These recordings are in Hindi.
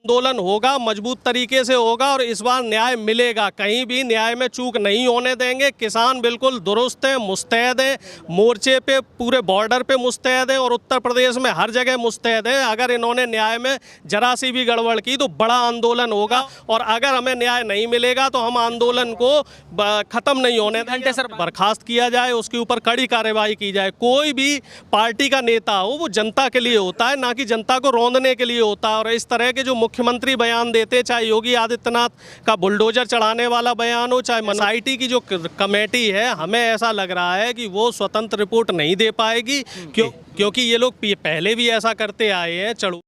आंदोलन होगा, मजबूत तरीके से होगा और इस बार न्याय मिलेगा। कहीं भी न्याय में चूक नहीं होने देंगे। किसान बिल्कुल दुरुस्त हैं, मुस्तैद हैं, मोर्चे पे पूरे बॉर्डर पे मुस्तैद हैं और उत्तर प्रदेश में हर जगह मुस्तैद हैं। अगर इन्होंने न्याय में जरा सी भी गड़बड़ की तो बड़ा आंदोलन होगा और अगर हमें न्याय नहीं मिलेगा तो हम आंदोलन को ख़त्म नहीं होने देंगे। सर, बर्खास्त किया जाए, उसके ऊपर कड़ी कार्रवाई की जाए। कोई भी पार्टी का नेता हो वो जनता के लिए होता है, ना कि जनता को रौंदने के लिए होता है। और इस तरह के जो मुख्यमंत्री बयान देते, चाहे योगी आदित्यनाथ का बुलडोजर चढ़ाने वाला बयान हो, चाहे एसआईटी की जो कमेटी है, हमें ऐसा लग रहा है कि वो स्वतंत्र रिपोर्ट नहीं दे पाएगी। क्योंकि ये लोग पहले भी ऐसा करते आए हैं। चलो,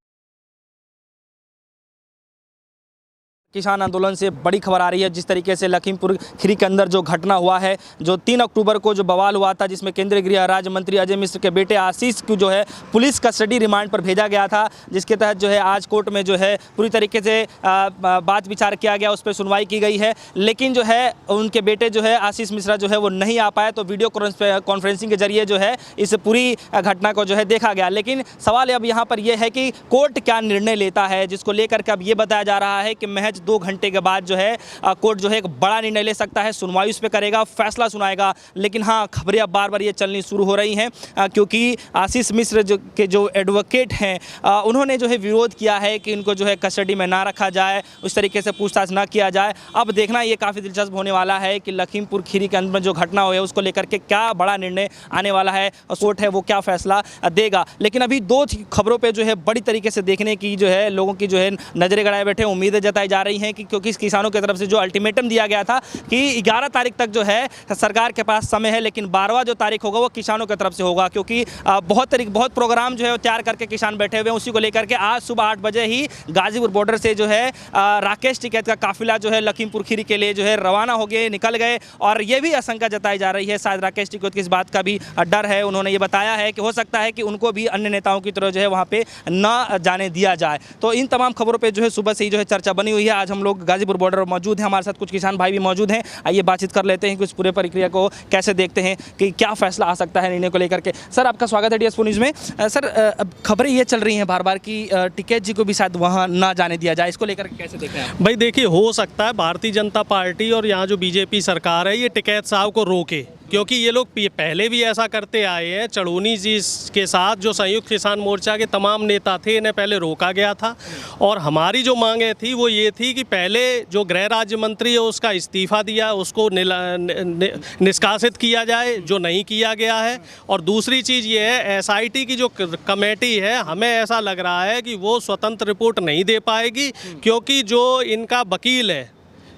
किसान आंदोलन से बड़ी खबर आ रही है। जिस तरीके से लखीमपुर खीरी के अंदर जो घटना हुआ है, जो 3 अक्टूबर को जो बवाल हुआ था, जिसमें केंद्रीय गृह राज्य मंत्री अजय मिश्र के बेटे आशीष को जो है पुलिस कस्टडी रिमांड पर भेजा गया था, जिसके तहत जो है आज कोर्ट में जो है पूरी तरीके से बात विचार किया गया, उस पर सुनवाई की गई है। लेकिन जो है उनके बेटे जो है आशीष मिश्रा जो है वो नहीं आ पाए, तो वीडियो कॉन्फ्रेंसिंग के जरिए जो है इस पूरी घटना को जो है देखा गया। लेकिन सवाल अब यहाँ पर यह है कि कोर्ट क्या निर्णय लेता है, जिसको लेकर के अब ये बताया जा रहा है कि महज 2 घंटे के बाद जो है कोर्ट जो है एक बड़ा निर्णय ले सकता है, सुनवाई उस पर करेगा, फैसला सुनाएगा। लेकिन हाँ, खबरें अब बार बार ये चलनी शुरू हो रही हैं क्योंकि आशीष मिश्र जो एडवोकेट हैं उन्होंने जो है विरोध किया है कि इनको जो है कस्टडी में ना रखा जाए, उस तरीके से पूछताछ ना किया जाए। अब देखना ये काफ़ी दिलचस्प होने वाला है कि लखीमपुर खीरी के अंदर में जो घटना हुई है उसको लेकर के क्या बड़ा निर्णय आने वाला है, कोर्ट है वो क्या फैसला देगा। लेकिन अभी 2 खबरों पर जो है बड़ी तरीके से देखने की जो है लोगों की जो है नजरें गड़ाए बैठे, उम्मीदें जताई जा रही हैं कि क्योंकि किसानों की तरफ से जो अल्टीमेटम दिया गया था कि 11 तारीख तक जो है सरकार के पास समय है, लेकिन 12वां जो तारीख होगा वो किसानों की तरफ से होगा, क्योंकि बहुत प्रोग्राम जो है तैयार करके किसान बैठे हुए हैं। उसी को लेकर के आज सुबह 8 बजे ही गाजीपुर बॉर्डर से जो है राकेश टिकैत का काफिला जो है लखीमपुर खीरी के लिए जो है रवाना हो गए, निकल गए। और ये भी आशंका जताई जा रही है, शायद राकेश टिकैत की इस बात का भी डर है। उन्होंने ये बताया है कि हो सकता है कि उनको भी अन्य नेताओं की तरह जो है वहाँ पे न जाने दिया जाए। तो इन तमाम खबरों पर जो है सुबह से ही जो है चर्चा बनी हुई है। आज हम लोग गाजीपुर बॉर्डर मौजूद हैं, हमारे साथ कुछ किसान भाई भी मौजूद हैं। आइए बातचीत कर लेते हैं कि उस पूरे प्रक्रिया को कैसे देखते हैं कि क्या फैसला आ सकता है निर्णय को लेकर के। सर, आपका स्वागत है DS4 न्यूज़ में। सर, अब खबरें ये चल रही हैं बार बार कि टिकैत जी को भी शायद वहाँ ना जाने दिया जाए, इसको लेकर कैसे देख रहे हैं? भाई देखिए, हो सकता है भारतीय जनता पार्टी और यहाँ जो बीजेपी सरकार है ये टिकैत साहब को रोके, क्योंकि ये लोग पहले भी ऐसा करते आए हैं। चढ़ूनी जी के साथ जो संयुक्त किसान मोर्चा के तमाम नेता थे, इन्हें पहले रोका गया था और हमारी जो मांगे थी वो ये थी कि पहले जो गृह राज्य मंत्री है उसका इस्तीफा दिया, उसको निष्कासित किया जाए, जो नहीं किया गया है। और दूसरी चीज़ ये है, SIT की जो कमेटी है, हमें ऐसा लग रहा है कि वो स्वतंत्र रिपोर्ट नहीं दे पाएगी, क्योंकि जो इनका वकील है,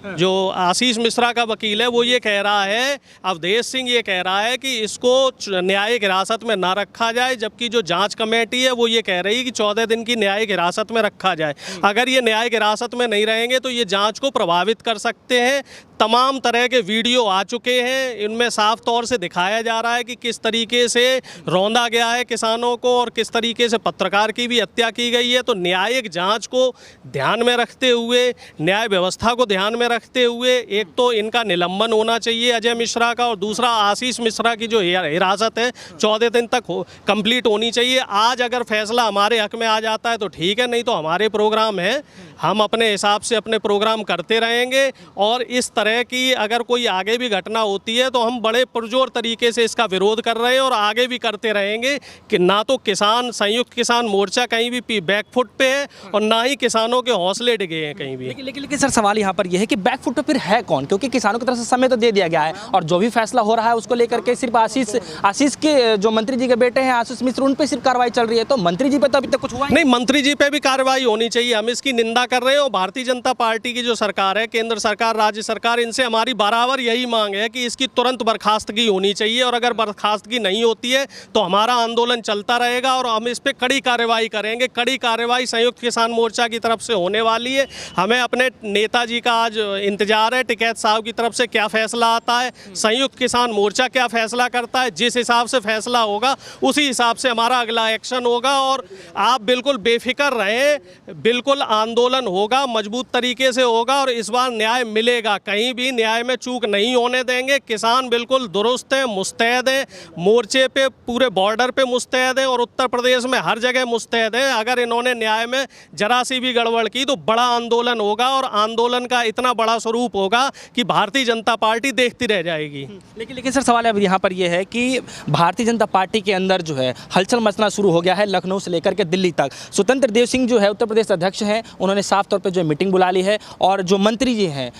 जो आशीष मिश्रा का वकील है, वो ये कह रहा है, अवधेश सिंह ये कह रहा है कि इसको न्यायिक हिरासत में ना रखा जाए, जबकि जो जांच कमेटी है वो ये कह रही है कि 14 दिन की न्यायिक हिरासत में रखा जाए। अगर ये न्यायिक हिरासत में नहीं रहेंगे तो ये जांच को प्रभावित कर सकते हैं। तमाम तरह के वीडियो आ चुके हैं, इनमें साफ तौर से दिखाया जा रहा है कि किस तरीके से रौंदा गया है किसानों को और किस तरीके से पत्रकार की भी हत्या की गई है। तो न्यायिक जांच को ध्यान में रखते हुए, न्याय व्यवस्था को ध्यान में रखते हुए, एक तो इनका निलंबन होना चाहिए अजय मिश्रा का, और दूसरा आशीष मिश्रा की जो हिरासत है 14 दिन तक कंप्लीट होनी चाहिए। आज अगर फैसला हमारे हक में आ जाता है तो ठीक है, नहीं तो हमारे प्रोग्राम है, हम अपने हिसाब से अपने प्रोग्राम करते रहेंगे। और इस तरह की अगर कोई आगे भी घटना होती है तो हम बड़े पुरजोर तरीके से इसका विरोध कर रहे हैं और आगे भी करते रहेंगे कि ना तो किसान संयुक्त किसान मोर्चा कहीं भी बैकफुट पे है और ना ही किसानों के हौसले डिगे हैं कहीं भी। लेकिन सर, सवाल यहाँ पर यह है कि बैकफुट पे फिर है कौन? क्योंकि किसानों की तरफ से समय तो दे दिया गया है और जो भी फैसला हो रहा है उसको लेकर के सिर्फ आशीष के जो मंत्री जी के बेटे हैं आशीष मिश्र, उन पर सिर्फ कार्रवाई चल रही है। तो मंत्री जी पे तो अभी तक कुछ हुआ नहीं, मंत्री जी पे भी कार्रवाई होनी चाहिए, हम इसकी निंदा कर रहे हैं। और भारतीय जनता पार्टी की जो सरकार है, केंद्र सरकार, राज्य सरकार, इनसे हमारी बराबर यही मांग है कि इसकी तुरंत बर्खास्तगी होनी चाहिए। और अगर बर्खास्तगी नहीं होती है तो हमारा आंदोलन चलता रहेगा और हम इस पर कड़ी कार्रवाई करेंगे। कड़ी कार्रवाई संयुक्त किसान मोर्चा की तरफ से होने वाली है। हमें अपने नेताजी का आज इंतजार है, टिकैत साहब की तरफ से क्या फैसला आता है, संयुक्त किसान मोर्चा क्या फैसला करता है। जिस हिसाब से फैसला होगा उसी हिसाब से हमारा अगला एक्शन होगा। और आप बिल्कुल बेफिक्र रहें, बिल्कुल आंदोलन होगा, मजबूत तरीके से होगा और इस बार न्याय मिलेगा। कहीं कहीं भी न्याय में चूक नहीं होने देंगे। किसान बिल्कुल दुरुस्त है, मुस्तैद है, मोर्चे पे पूरे बॉर्डर पे मुस्तैद है और उत्तर प्रदेश में हर जगह मुस्तैद है। अगर इन्होंने न्याय में जरा सी भी गड़बड़ की तो बड़ा आंदोलन होगा और आंदोलन का इतना बड़ा स्वरूप होगा कि भारतीय जनता पार्टी देखती रह जाएगी। लेकिन सर सवाल अब यहाँ पर यह है कि भारतीय जनता पार्टी के अंदर जो है हलचल मचना शुरू हो गया है लखनऊ से लेकर के दिल्ली तक। स्वतंत्र देव सिंह जो है उत्तर प्रदेश अध्यक्ष हैं, उन्होंने साफ तौर पे जो है मीटिंग बुला ली है और जो मंत्री जी हैं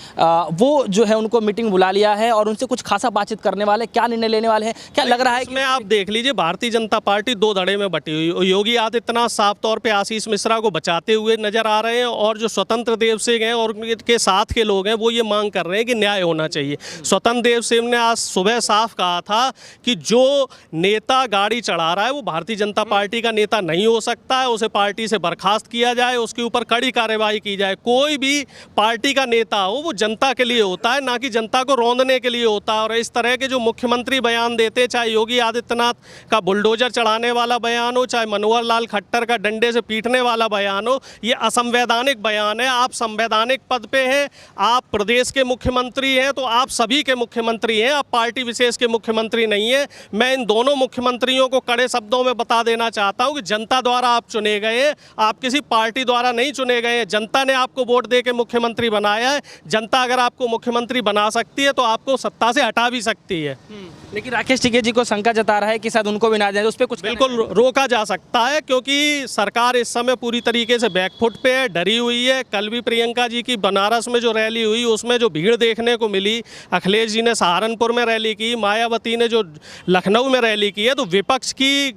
वो जो है उनको मीटिंग बुला लिया है और उनसे कुछ खासा बातचीत करने वाले, क्या निर्णय लेने वाले हैं, क्या लग रहा है? इसमें आप देख लीजिए भारतीय जनता पार्टी दो धड़े में बटी हुई। योगी आदित्यनाथ साफ तौर पे आशीष मिश्रा को बचाते हुए नजर आ रहे हैं और जो स्वतंत्र देव सिंह हैं और उनके साथ के लोग हैं वो ये मांग कर रहे हैं कि न्याय होना चाहिए। स्वतंत्र देव सिंह ने आज सुबह साफ कहा था कि जो नेता गाड़ी चढ़ा रहा है वो भारतीय जनता पार्टी का नेता नहीं हो सकता है, उसे पार्टी से बर्खास्त किया जाए, उसके ऊपर कड़ी कार्रवाई की जाए। कोई भी पार्टी का नेता हो वो जनता के लिए होता है, ना कि जनता को रौंदने के लिए होता है। और इस तरह के जो मुख्यमंत्री बयान देते, चाहे योगी आदित्यनाथ का बुलडोजर चढ़ाने वाला बयान हो, चाहे मनोहर लाल खट्टर का डंडे से पीटने वाला बयान हो, ये असंवैधानिक बयान है। आप संवैधानिक पद पे हैं, आप प्रदेश के मुख्यमंत्री हैं तो आप सभी के मुख्यमंत्री हैं, आप पार्टी विशेष के मुख्यमंत्री नहीं है। मैं इन दोनों मुख्यमंत्रियों को कड़े शब्दों में बता देना चाहता हूं कि जनता द्वारा आप चुने गए, आप किसी पार्टी द्वारा नहीं चुने गए। जनता ने आपको वोट दे के मुख्यमंत्री बनाया है। जनता अगर आपको मुख्यमंत्री बना सकती है तो आपको सत्ता से हटा भी सकती है। लेकिन राकेश टिकैत जी को शंका जता रहा है कि शायद उनको भी ना जाए, उस पर कुछ बिल्कुल रोका जा सकता है क्योंकि सरकार इस समय पूरी तरीके से बैकफुट पे है, डरी हुई है। कल भी प्रियंका जी की बनारस में जो रैली हुई उसमें जो भीड़ देखने को मिली, अखिलेश जी ने सहारनपुर में रैली की, मायावती ने जो लखनऊ में रैली की है, तो विपक्ष की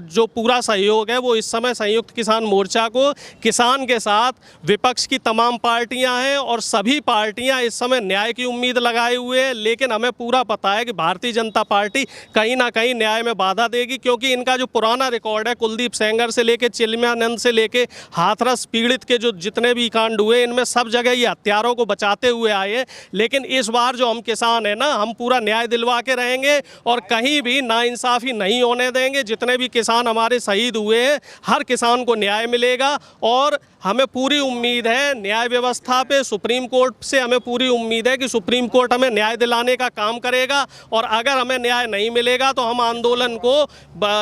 जो पूरा सहयोग है वो इस समय संयुक्त किसान मोर्चा को किसान के साथ विपक्ष की तमाम पार्टियां हैं और सभी पार्टियां इस समय न्याय की उम्मीद लगाए हुए हैं। लेकिन हमें पूरा पता है कि भारतीय जनता पार्टी कहीं ना कहीं न्याय में बाधा देगी क्योंकि इनका जो पुराना रिकॉर्ड है, कुलदीप सेंगर से लेके चिन्मयानंद से लेके हाथरस पीड़ित के जो जितने भी कांड हुए, इनमें सब जगह ये हत्यारों को बचाते हुए आए हैं। लेकिन इस बार जो हम किसान हैं ना, हम पूरा न्याय दिलवा के रहेंगे और कहीं भी नाइंसाफ़ी नहीं होने देंगे। जितने भी किसान हमारे शहीद हुए हैं, हर किसान को न्याय मिलेगा और हमें पूरी उम्मीद है न्याय व्यवस्था पे, सुप्रीम कोर्ट से हमें पूरी उम्मीद है कि सुप्रीम कोर्ट हमें न्याय दिलाने का काम करेगा और अगर हमें न्याय नहीं मिलेगा तो हम आंदोलन को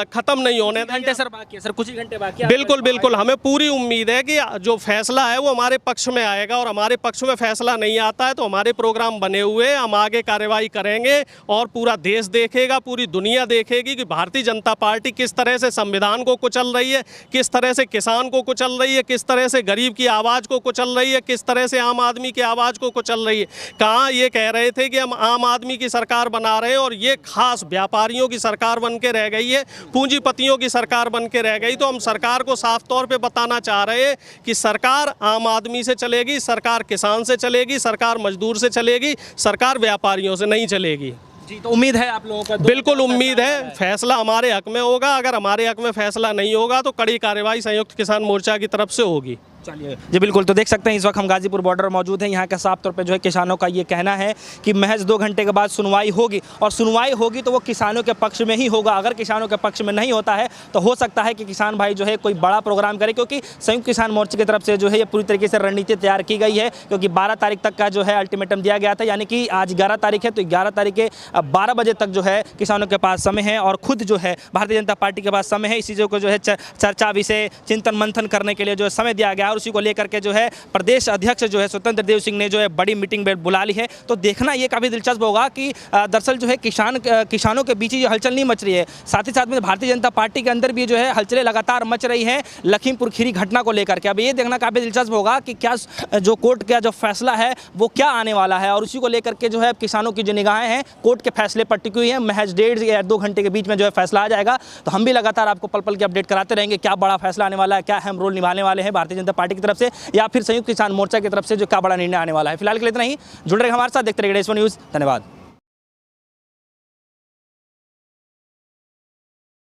ख़त्म नहीं होने देंगे। घंटे सर बाकी है, सर कुछ ही घंटे बाकी है। बिल्कुल बिल्कुल, हमें पूरी उम्मीद है कि जो फैसला है वो हमारे पक्ष में आएगा और हमारे पक्ष में फैसला नहीं आता है तो हमारे प्रोग्राम बने हुए, हम आगे कार्रवाई करेंगे और पूरा देश देखेगा, पूरी दुनिया देखेगी कि भारतीय जनता पार्टी किस तरह से संविधान को कुचल रही है, किस तरह से किसान को कुचल रही है, किस तरह से गरीब की आवाज़ को कुचल रही है, किस तरह से आम आदमी की आवाज़ को कुचल रही है। कहाँ ये कह रहे थे कि हम आम आदमी की सरकार बना रहे हैं और ये खास व्यापारियों की सरकार बन के रह गई है, पूंजीपतियों की सरकार बन के रह गई। तो हम सरकार को साफ तौर पे बताना चाह रहे हैं कि सरकार आम आदमी से चलेगी, सरकार किसान से चलेगी, सरकार मजदूर से चलेगी, सरकार व्यापारियों से नहीं चलेगी। जी, तो उम्मीद है आप लोगों का? बिल्कुल उम्मीद है फैसला हमारे हक में होगा। अगर हमारे हक में फैसला नहीं होगा तो कड़ी कार्रवाई संयुक्त किसान मोर्चा की तरफ से होगी। चलिए जी, बिल्कुल। तो देख सकते हैं इस वक्त हम गाजीपुर बॉर्डर मौजूद हैं। यहाँ का साफ तौर पे जो है किसानों का ये कहना है कि महज 2 घंटे के बाद सुनवाई होगी और सुनवाई होगी तो वो किसानों के पक्ष में ही होगा। अगर किसानों के पक्ष में नहीं होता है तो हो सकता है कि किसान भाई जो है कोई बड़ा प्रोग्राम करे, क्योंकि संयुक्त किसान मोर्चे की तरफ से जो है ये पूरी तरीके से रणनीति तैयार की गई है। क्योंकि 12 तारीख तक का जो है अल्टीमेटम दिया गया था, यानी कि आज 11 तारीख है तो 11 तारीख के 12 बजे तक जो है किसानों के पास समय है और खुद जो है भारतीय जनता पार्टी के पास समय है। इस चीज़ों को जो है चर्चा, विषय, चिंतन मंथन करने के लिए जो है समय दिया गया और उसी को लेकर के जो है प्रदेश अध्यक्ष जो है स्वतंत्र देव सिंह ने जो है बड़ी मीटिंग बुला ली है। तो देखना ये काफ़ी दिलचस्प होगा कि दरअसल जो है किसानों के बीच ही हलचल नहीं मच रही है, साथ ही साथ में भारतीय जनता पार्टी के अंदर भी जो है हलचलें लगातार मच रही हैं लखीमपुर खीरी घटना को लेकर के। अब ये देखना काफ़ी दिलचस्प होगा कि क्या जो कोर्ट का जो फैसला है वो क्या आने वाला है और उसी को लेकर के जो है किसानों की जो निगाहें हैं कोर्ट के फैसले पर टिकी हुई हैं। महज 1.5 या 2 घंटे के बीच में जो है फैसला आ जाएगा। तो हम भी लगातार आपको पल पल की अपडेट कराते रहेंगे क्या बड़ा फैसला आने वाला है, क्या अहम रोल निभाने वाले हैं भारतीय जनता पार्टी की तरफ से या फिर संयुक्त किसान मोर्चा की तरफ से जो क्या बड़ा निर्णय आने वाला है। फिलहाल के लिए इतना ही। जुड़ रहे हमारे साथ, देखते रहिए DS1 न्यूज़। धन्यवाद।